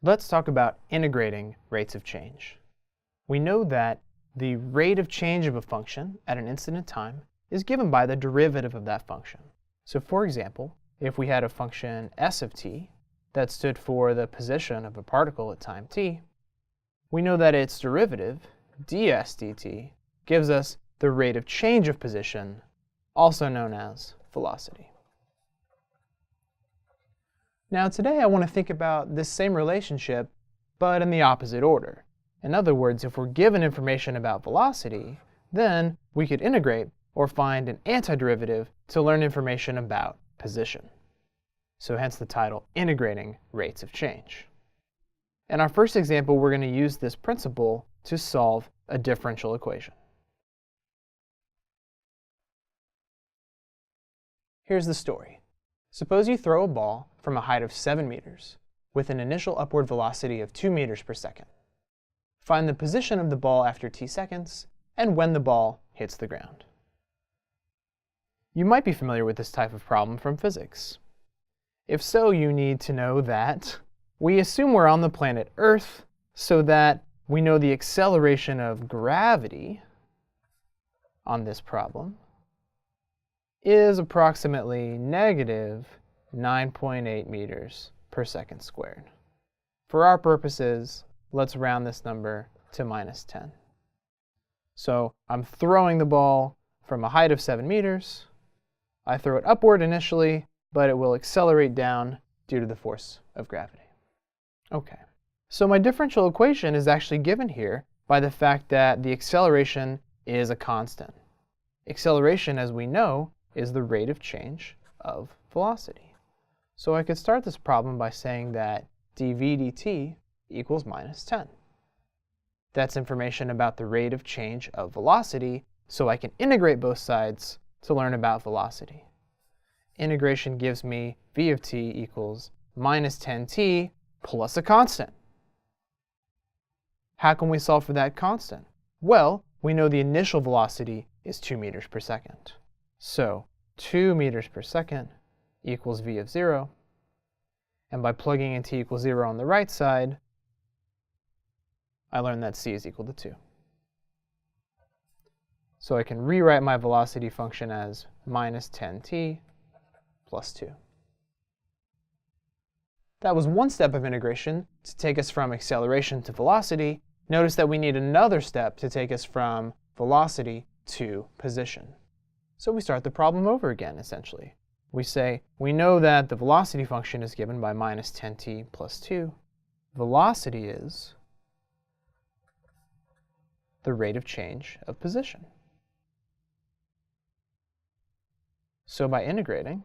Let's talk about integrating rates of change. We know that the rate of change of a function at an instant in time is given by the derivative of that function. So for example, if we had a function s of t that stood for the position of a particle at time t, we know that its derivative, ds dt, gives us the rate of change of position, also known as velocity. Now today I want to think about this same relationship, but in the opposite order. In other words, if we're given information about velocity, then we could integrate or find an antiderivative to learn information about position. So hence the title, Integrating Rates of Change. In our first example, we're going to use this principle to solve a differential equation. Here's the story. Suppose you throw a ball from a height of 7 meters with an initial upward velocity of 2 meters per second. Find the position of the ball after t seconds and when the ball hits the ground. You might be familiar with this type of problem from physics. If so, you need to know that we assume we're on the planet Earth so that we know the acceleration of gravity on this problem is approximately negative 9.8 meters per second squared. For our purposes, let's round this number to minus 10. So I'm throwing the ball from a height of 7 meters. I throw it upward initially, but it will accelerate down due to the force of gravity. Okay, so my differential equation is actually given here by the fact that the acceleration is a constant. Acceleration, as we know, is the rate of change of velocity. So I could start this problem by saying that dv dt equals minus 10. That's information about the rate of change of velocity, so I can integrate both sides to learn about velocity. Integration gives me v of t equals minus 10t plus a constant. How can we solve for that constant? Well, we know the initial velocity is 2 meters per second. So 2 meters per second equals v of 0. And by plugging in t equals 0 on the right side, I learned that c is equal to 2. So I can rewrite my velocity function as minus 10t plus 2. That was one step of integration to take us from acceleration to velocity. Notice that we need another step to take us from velocity to position. So we start the problem over again, essentially. We say, we know that the velocity function is given by minus 10t plus 2. Velocity is the rate of change of position. So by integrating,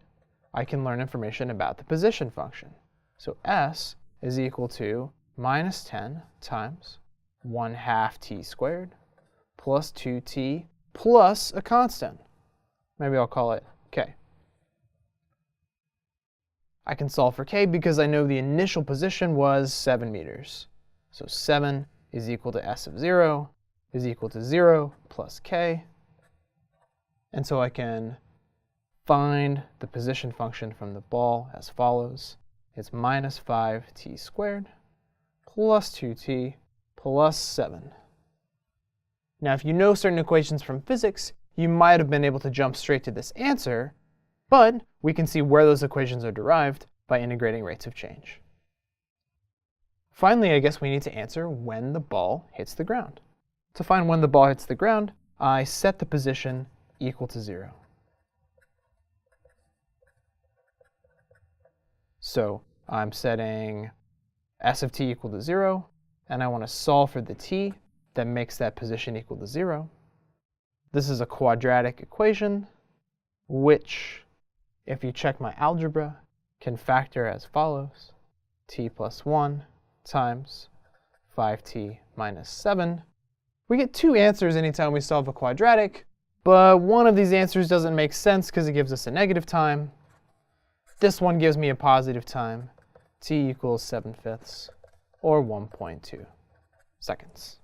I can learn information about the position function. So s is equal to minus 10 times 1/2 t squared plus 2t plus a constant. Maybe I'll call it k. I can solve for k because I know the initial position was 7 meters. So 7 is equal to s of 0 is equal to 0 plus k. And so I can find the position function from the ball as follows. It's minus 5t squared plus 2t plus 7. Now, if you know certain equations from physics, you might have been able to jump straight to this answer, but we can see where those equations are derived by integrating rates of change. Finally, I guess we need to answer when the ball hits the ground. To find when the ball hits the ground, I set the position equal to 0. So I'm setting s of t equal to 0, and I want to solve for the t that makes that position equal to 0. This is a quadratic equation, which, if you check my algebra, can factor as follows. T plus 1 times 5t minus 7. We get two answers anytime we solve a quadratic, but one of these answers doesn't make sense because it gives us a negative time. This one gives me a positive time. T equals 7/5, or 1.2 seconds.